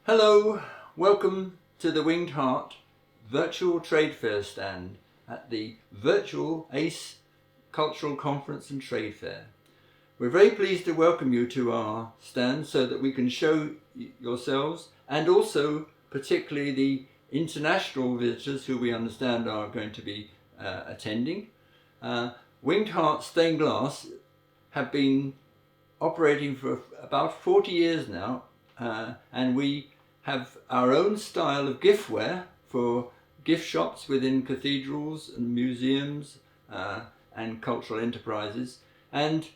Hello, welcome to the Winged Heart virtual trade fair stand at the virtual ACE Cultural Conference and Trade Fair. We're very pleased to welcome you to our stand so that we can show yourselves and also particularly the international visitors who we understand are going to be attending. Winged Heart Stained Glass have been operating for about 40 years now, and we have our own style of giftware for gift shops within cathedrals and museums and cultural enterprises. And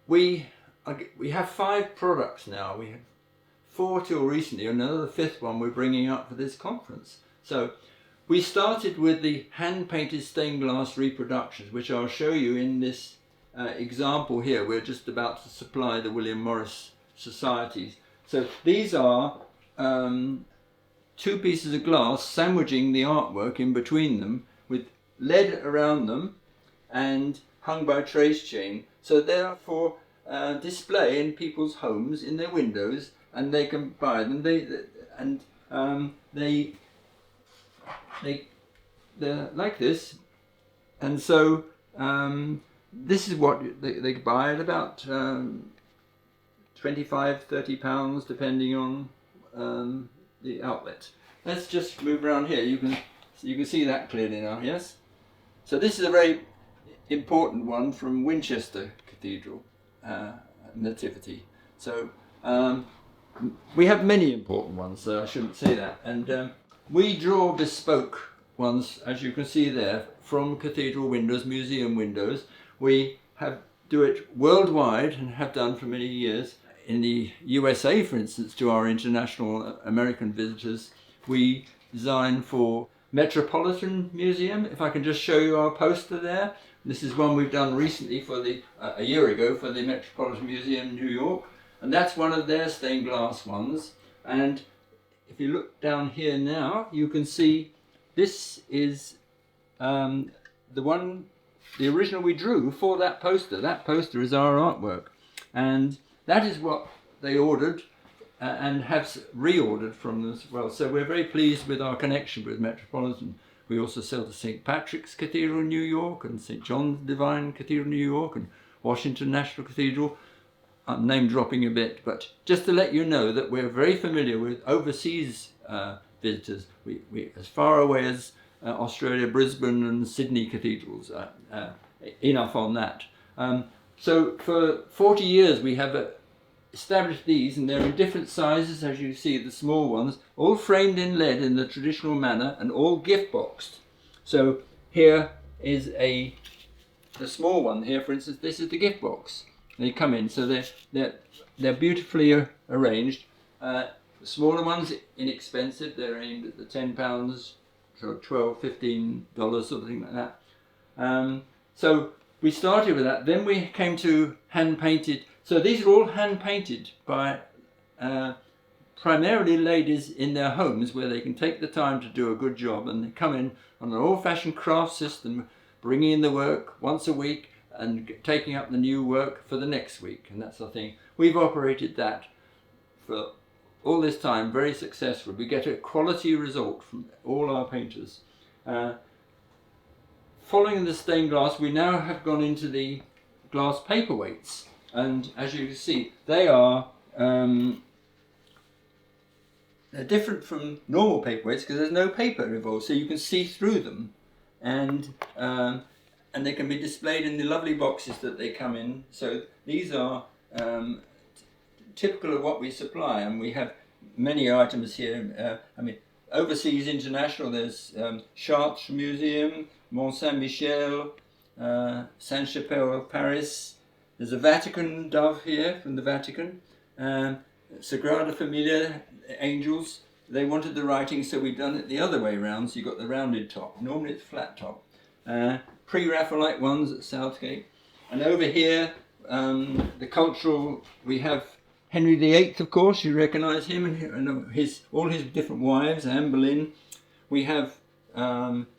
we have 5 products now. We have 4 till recently, and another 5th one we're bringing up for this conference. So we started with the hand-painted stained glass reproductions, which I'll show you in this example here. We're just about to supply the William Morris Societies. So these are 2 pieces of glass sandwiching the artwork in between them with lead around them and hung by trace chain. So they're for display in people's homes, in their windows, and they can buy them. They're like this, and so this is what they buy at about 25-30 pounds, depending on the outlet. Let's just move around here. You can see that clearly now. Yes. So this is a very important one from Winchester Cathedral, Nativity. So we have many important ones, so I shouldn't say that. And we draw bespoke ones, as you can see there, from cathedral windows, museum windows. We do it worldwide and have done for many years. In the USA, for instance, to our international American visitors, we design for Metropolitan Museum. If I can just show you our poster there. This is one we've done recently for a year ago for the Metropolitan Museum in New York. And that's one of their stained glass ones. And if you look down here now, you can see this is the original we drew for that poster. That poster is our artwork. And that is what they ordered and have reordered from them as well. So we're very pleased with our connection with Metropolitan. We also sell to St. Patrick's Cathedral in New York and St. John's Divine Cathedral in New York and Washington National Cathedral. I'm name dropping a bit, but just to let you know that we're very familiar with overseas visitors. We as far away as Australia, Brisbane and Sydney cathedrals. Enough on that. So for 40 years we have established these, and they're in different sizes, as you see, the small ones, all framed in lead in the traditional manner and all gift boxed. So here is the small one here, for instance. This is the gift box. They come in, so they're beautifully arranged. The smaller ones, inexpensive. They're aimed at the £10, so $12, $15, something like that. So we started with that. Then we came to hand-painted. So these are all hand-painted by primarily ladies in their homes, where they can take the time to do a good job, and they come in on an old-fashioned craft system, bringing in the work once a week and taking up the new work for the next week, and that's the thing. We've operated that for all this time, very successful. We get a quality result from all our painters. Following the stained glass, we now have gone into the glass paperweights, and as you can see, they are they're different from normal paperweights because there's no paper involved, so you can see through them, and they can be displayed in the lovely boxes that they come in. So these are typical of what we supply, and we have many items here. Overseas, international, there's Chartres Museum, Mont Saint-Michel, Sainte-Chapelle of Paris. There's a Vatican dove here from the Vatican. Sagrada Familia, angels. They wanted the writing, so we've done it the other way around, so you've got the rounded top. Normally it's flat top. Pre-Raphaelite ones at Southgate. And over here, the cultural, we have Henry VIII, of course, you recognise him, and all his different wives, Anne Boleyn. We have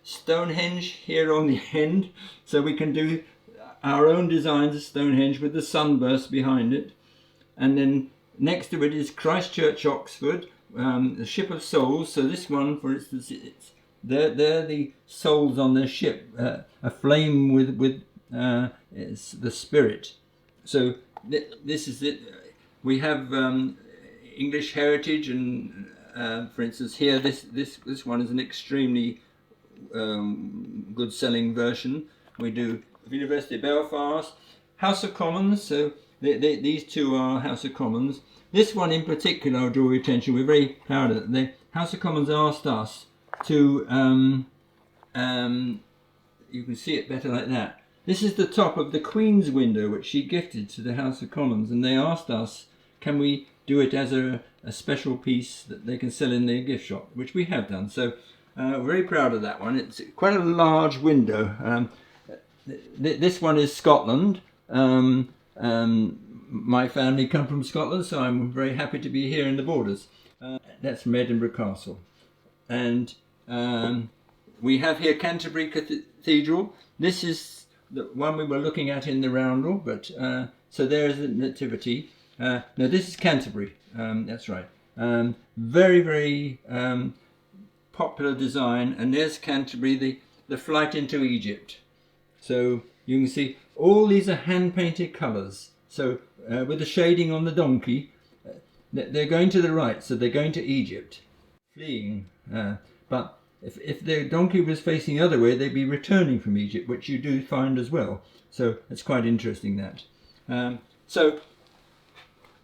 Stonehenge here on the end, so we can do our own designs of Stonehenge with the sunburst behind it. And then next to it is Christchurch, Oxford, the Ship of Souls. So this one, for instance, they're the souls on their ship, aflame with it's the spirit. So this is it. We have English heritage, and for instance here, this one is an extremely good selling version. We do University of Belfast, House of Commons. So these two are House of Commons. This one in particular, I'll draw your attention. We're very proud of it. The House of Commons asked us to you can see it better like that. This is the top of the Queen's window, which she gifted to the House of Commons, and they asked us, can we do it as a special piece that they can sell in their gift shop, which we have done. So we're very proud of that one. It's quite a large window. This one is Scotland. My family come from Scotland, so I'm very happy to be here in the borders. That's from Edinburgh Castle. And we have here Canterbury Cathedral. This is the one we were looking at in the roundel, but so there is the Nativity. No, this is Canterbury. That's right. Very, very popular design. And there's Canterbury, the flight into Egypt. So you can see all these are hand-painted colours. So with the shading on the donkey, they're going to the right, so they're going to Egypt, fleeing. But if the donkey was facing the other way, they'd be returning from Egypt, which you do find as well. So it's quite interesting that. So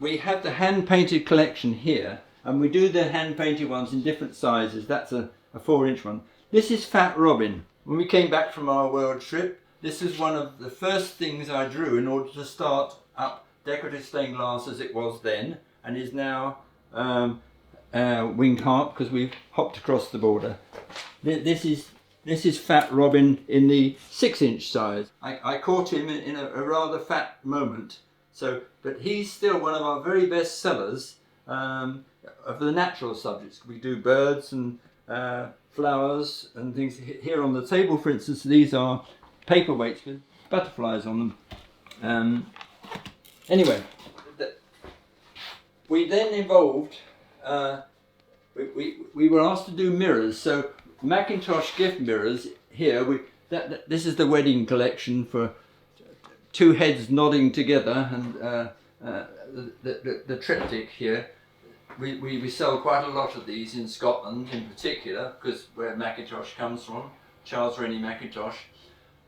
we have the hand-painted collection here, and we do the hand-painted ones in different sizes. That's a 4-inch one. This is Fat Robin. When we came back from our world trip, this is one of the first things I drew in order to start up decorative stained glass as it was then, and is now winged harp, because we've hopped across the border. This is Fat Robin in the 6-inch size. I caught him in a rather fat moment. So, but he's still one of our very best sellers of the natural subjects. We do birds and flowers and things. Here on the table, for instance, these are paperweights with butterflies on them. Anyway, we then evolved. We were asked to do mirrors. So Mackintosh gift mirrors here. This is the wedding collection for two heads nodding together, and the triptych here. We sell quite a lot of these in Scotland in particular, because where Mackintosh comes from, Charles Rennie Mackintosh.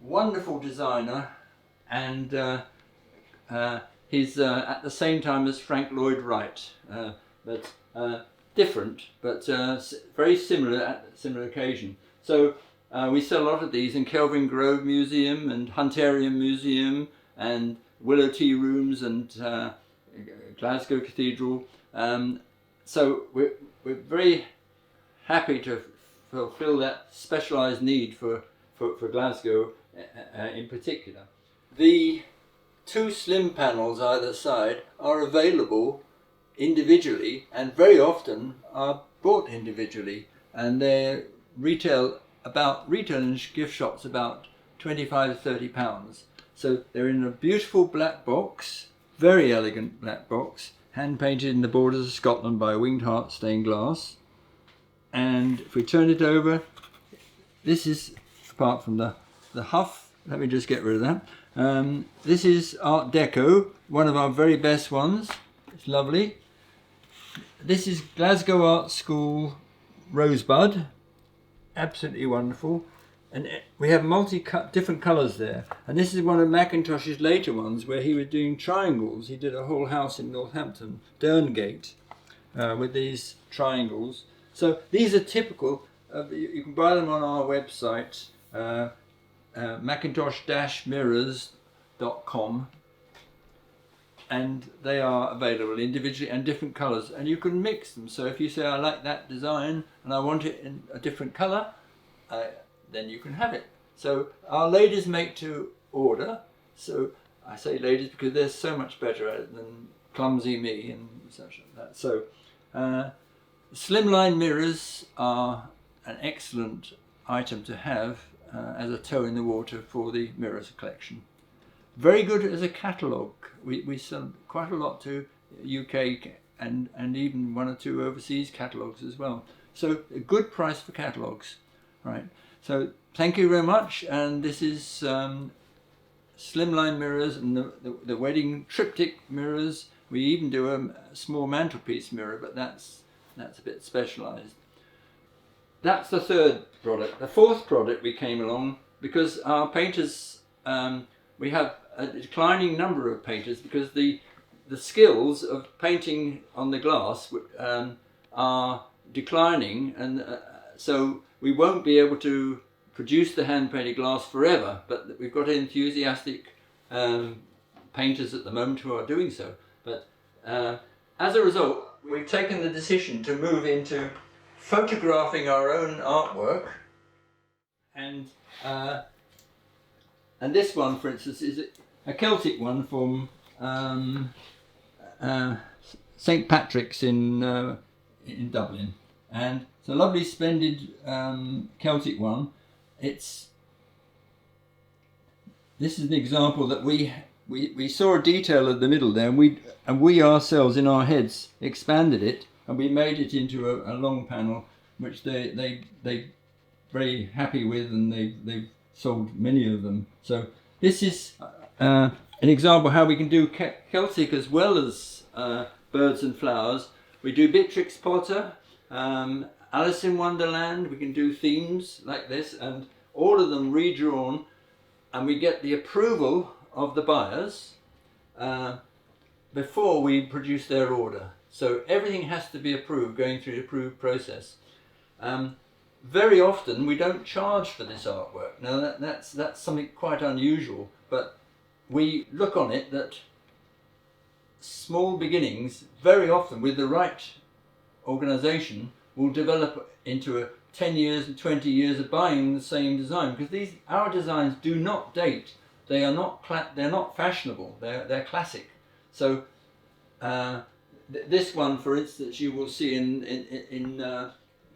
Wonderful designer, and he's at the same time as Frank Lloyd Wright, but different, but very similar at a similar occasion. So we sell a lot of these in Kelvin Grove Museum and Hunterian Museum and Willow Tea Rooms and Glasgow Cathedral. So we're very happy to fulfil that specialised need for Glasgow in particular. The two slim panels either side are available individually, and very often are bought individually, and they retail in gift shops about £25 to £30. So they're in a beautiful black box, very elegant black box, hand painted in the borders of Scotland by Winged Heart stained glass. And if we turn it over, this is, apart from the huff, let me just get rid of that. This is Art Deco, one of our very best ones. It's lovely. This is Glasgow Art School Rosebud, absolutely wonderful. And we have different colours there. And this is one of Mackintosh's later ones where he was doing triangles. He did a whole house in Northampton, Derngate, with these triangles. So these are typical. You can buy them on our website, Mackintosh-mirrors.com, and they are available individually and different colours, and you can mix them. So if you say, I like that design and I want it in a different colour, then you can have it. So our ladies make to order. So I say ladies because they're so much better at it than clumsy me and such like that. So slimline mirrors are an excellent item to have as a toe in the water for the mirrors collection. Very good as a catalogue. We sell quite a lot to UK and even 1 or 2 overseas catalogues as well. So a good price for catalogues, right? So thank you very much, and this is slimline mirrors and the wedding triptych mirrors. We even do a small mantelpiece mirror, but that's a bit specialised. That's the third product. The fourth product we came along because our painters, we have a declining number of painters because the skills of painting on the glass are declining, and so we won't be able to produce the hand-painted glass forever, but we've got enthusiastic painters at the moment who are doing so. But as a result, we've taken the decision to move into photographing our own artwork, and this one, for instance, is a Celtic one from St. Patrick's in Dublin, and it's a lovely, splendid Celtic one. This is an example that we saw a detail at the middle there, and we ourselves in our heads expanded it, and we made it into a long panel, which they very happy with, and they've sold many of them. So this is an example how we can do Celtic as well as birds and flowers. We do Beatrix Potter, Alice in Wonderland. We can do themes like this, and all of them redrawn, and we get the approval of the buyers before we produce their order. So everything has to be approved, going through the approved process. Very often we don't charge for this artwork. Now that's something quite unusual, but we look on it that small beginnings, very often with the right organisation, will develop into 10 years and 20 years of buying the same design, because our designs do not date. They are not they're not fashionable. They're classic. So this one, for instance, you will see in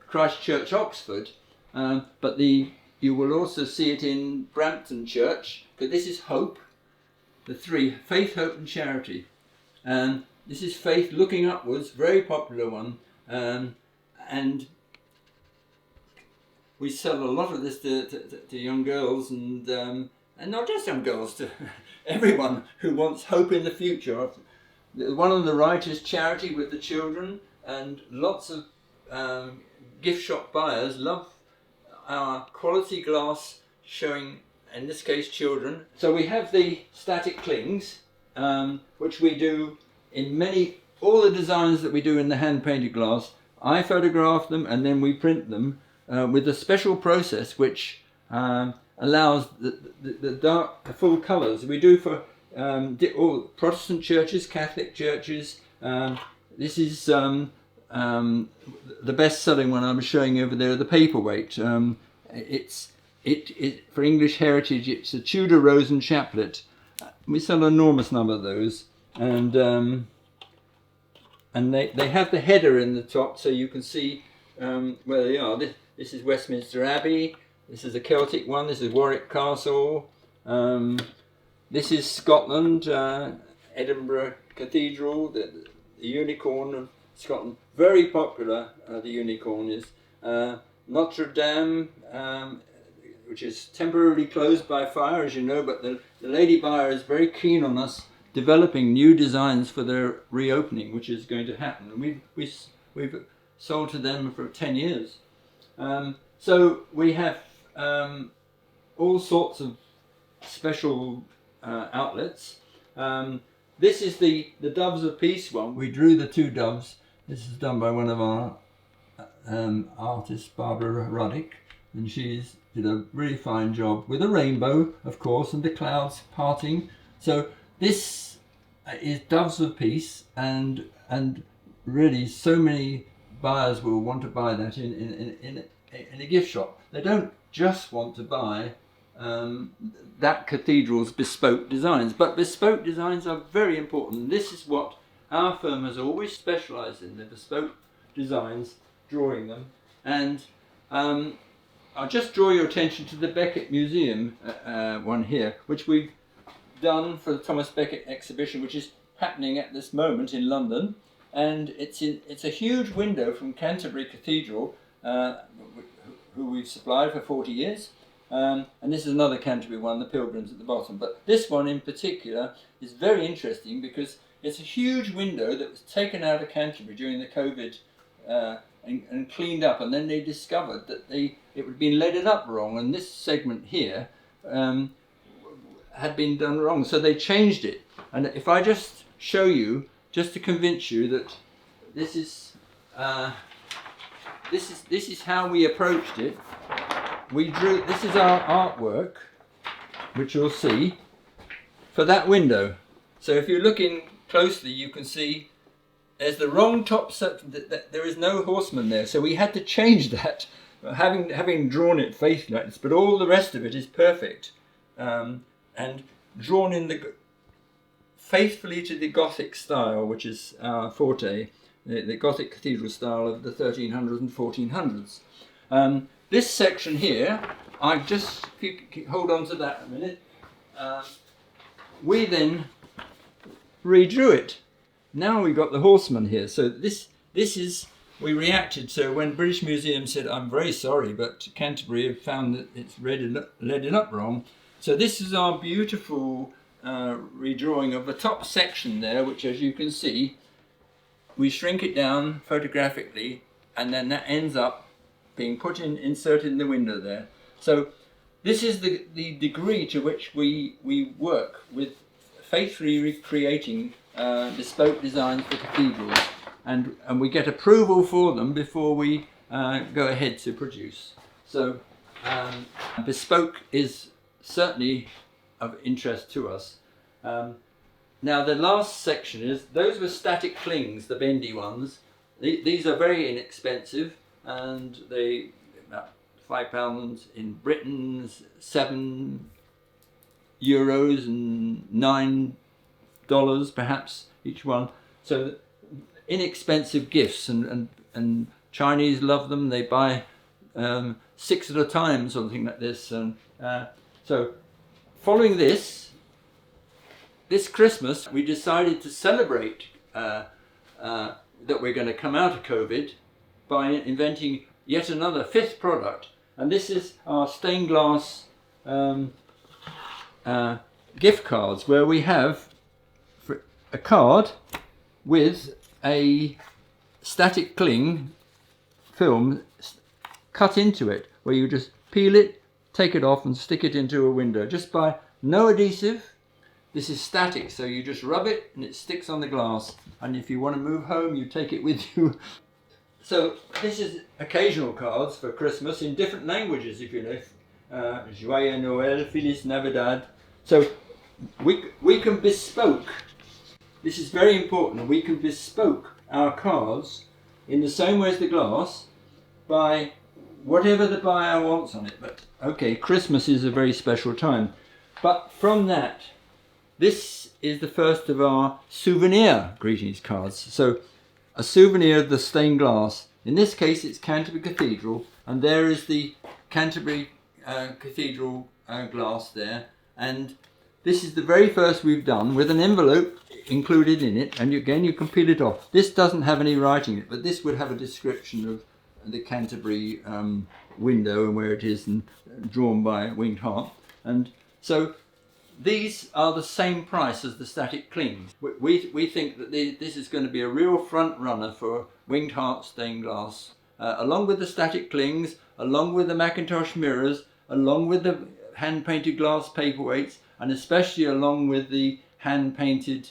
Christchurch, Oxford, but you will also see it in Brampton Church. But this is Hope, the three: faith, hope, and charity. And this is faith looking upwards, very popular one, and we sell a lot of this to young girls, and not just young girls, to everyone who wants hope in the future. The one on the right is charity with the children, and lots of gift shop buyers love our quality glass showing, in this case, children. So we have the static clings, which we do in all the designs that we do in the hand-painted glass. I photograph them and then we print them with a special process which allows the full colours. We do for all Protestant churches, Catholic churches. This is the best-selling one I'm showing over there, the Paperweight. It for English heritage, it's a Tudor rose and chaplet. We sell an enormous number of those, and they have the header in the top, so you can see where they are. This is Westminster Abbey. This is a Celtic one. This is Warwick Castle. This is Scotland, Edinburgh Cathedral, the unicorn of Scotland. Very popular, the unicorn is. Notre-Dame, which is temporarily closed by fire, as you know, but the lady buyer is very keen on us developing new designs for their reopening, which is going to happen. And we've sold to them for 10 years. So we have all sorts of special outlets. This is the Doves of Peace one. We drew the two doves. This is done by one of our artists, Barbara Ruddick, and she's did a really fine job with a rainbow, of course, and the clouds parting. So this is Doves of Peace, and really so many buyers will want to buy that in a gift shop. They don't just want to buy that cathedral's bespoke designs, but bespoke designs are very important. This is what our firm has always specialised in, the bespoke designs, drawing them. And I'll just draw your attention to the Becket Museum one here, which we've done for the Thomas Becket exhibition, which is happening at this moment in London, and it's a huge window from Canterbury Cathedral, who we've supplied for 40 years. And this is another Canterbury one, the Pilgrims at the bottom. But this one in particular is very interesting because it's a huge window that was taken out of Canterbury during the COVID and cleaned up, and then they discovered that it had been leaded up wrong, and this segment here had been done wrong, so they changed it. And if I just show you, just to convince you that this is how we approached it. We drew. This is our artwork, which you'll see for that window. So if you're looking closely, you can see there's the wrong top section. There is no horseman there, so we had to change that, having drawn it faithfully like this. But all the rest of it is perfect and drawn in faithfully to the Gothic style, which is our forte, the Gothic cathedral style of the 1300s and 1400s. This section here, if you hold on to that a minute, we then redrew it. Now we've got the horseman here. So this is, we reacted. So when British Museum said, I'm very sorry, but Canterbury have found that it's leaded up wrong. So this is our beautiful redrawing of the top section there, which, as you can see, we shrink it down photographically, and then that ends up being inserted in the window there. So this is the degree to which we work with faithfully recreating bespoke designs for cathedrals, and we get approval for them before we go ahead to produce. So bespoke is certainly of interest to us. Now the last section is, those were static clings, the bendy ones. These are very inexpensive, and they about £5 in Britain, €7 and $9 perhaps each one. So inexpensive gifts, and Chinese love them. They buy 6 at a time, something like this. And so following this Christmas, we decided to celebrate that we're going to come out of COVID by inventing yet another 5th product, and this is our stained glass gift cards, where we have a card with a static cling film cut into it, where you just peel it, take it off and stick it into a window, just by no adhesive. This is static, so you just rub it and it sticks on the glass, and if you want to move home, you take it with you. So this is occasional cards for Christmas in different languages, if you know. Joyeux Noël, Feliz Navidad. So we can bespoke. This is very important. We can bespoke our cards in the same way as the glass by whatever the buyer wants on it. But okay, Christmas is a very special time. But from that, this is the first of our souvenir greetings cards. So a souvenir of the stained glass. In this case, it's Canterbury Cathedral, and there is the Canterbury Cathedral glass there. And this is the very first we've done, with an envelope included in it, and again you can peel it off. This doesn't have any writing in it, but this would have a description of the Canterbury window and where it is, and drawn by Winged Heart. And so these are the same price as the static clings. We think that this is going to be a real front runner for Winged Heart stained glass, along with the static clings, along with the Mackintosh mirrors, along with the hand-painted glass paperweights, and especially along with the hand-painted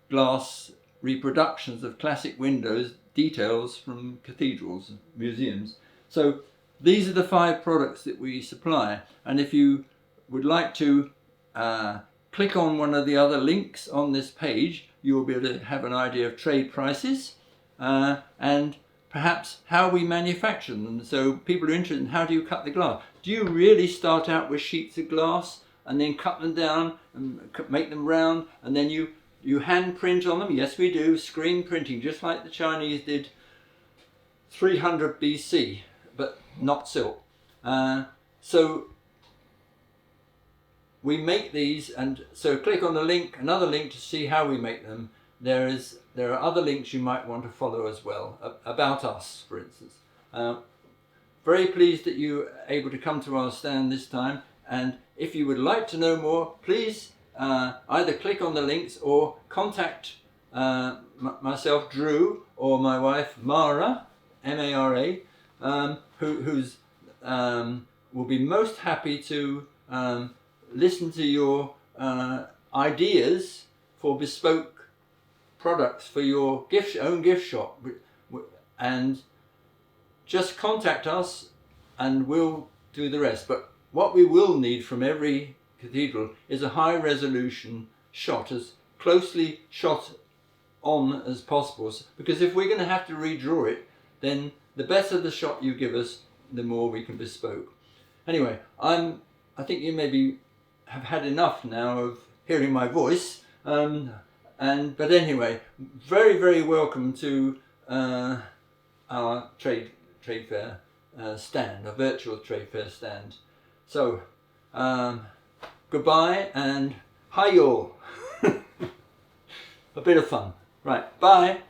glass reproductions of classic windows, details from cathedrals and museums. So these are the 5 products that we supply, and if you would like to click on one of the other links on this page, you will be able to have an idea of trade prices and perhaps how we manufacture them. So people are interested in, how do you cut the glass? Do you really start out with sheets of glass and then cut them down and make them round, and then you hand print on them? Yes, we do. Screen printing, just like the Chinese did 300 BC, but not silk. So we make these, and so click on the link, another link, to see how we make them. there are other links you might want to follow as well, about us, for instance. Very pleased that you were able to come to our stand this time, and if you would like to know more, please either click on the links or contact myself, Drew, or my wife, Mara, M-A-R-A, who's will be most happy to listen to your ideas for bespoke products for your own gift shop, and just contact us and we'll do the rest. But what we will need from every cathedral is a high resolution shot, as closely shot on as possible, because if we're going to have to redraw it, then the better the shot you give us, the more we can bespoke. Anyway, I think you maybe have had enough now of hearing my voice, but anyway, very, very welcome to our trade fair stand, a virtual trade fair stand. So, goodbye and hi all. A bit of fun. Right, bye.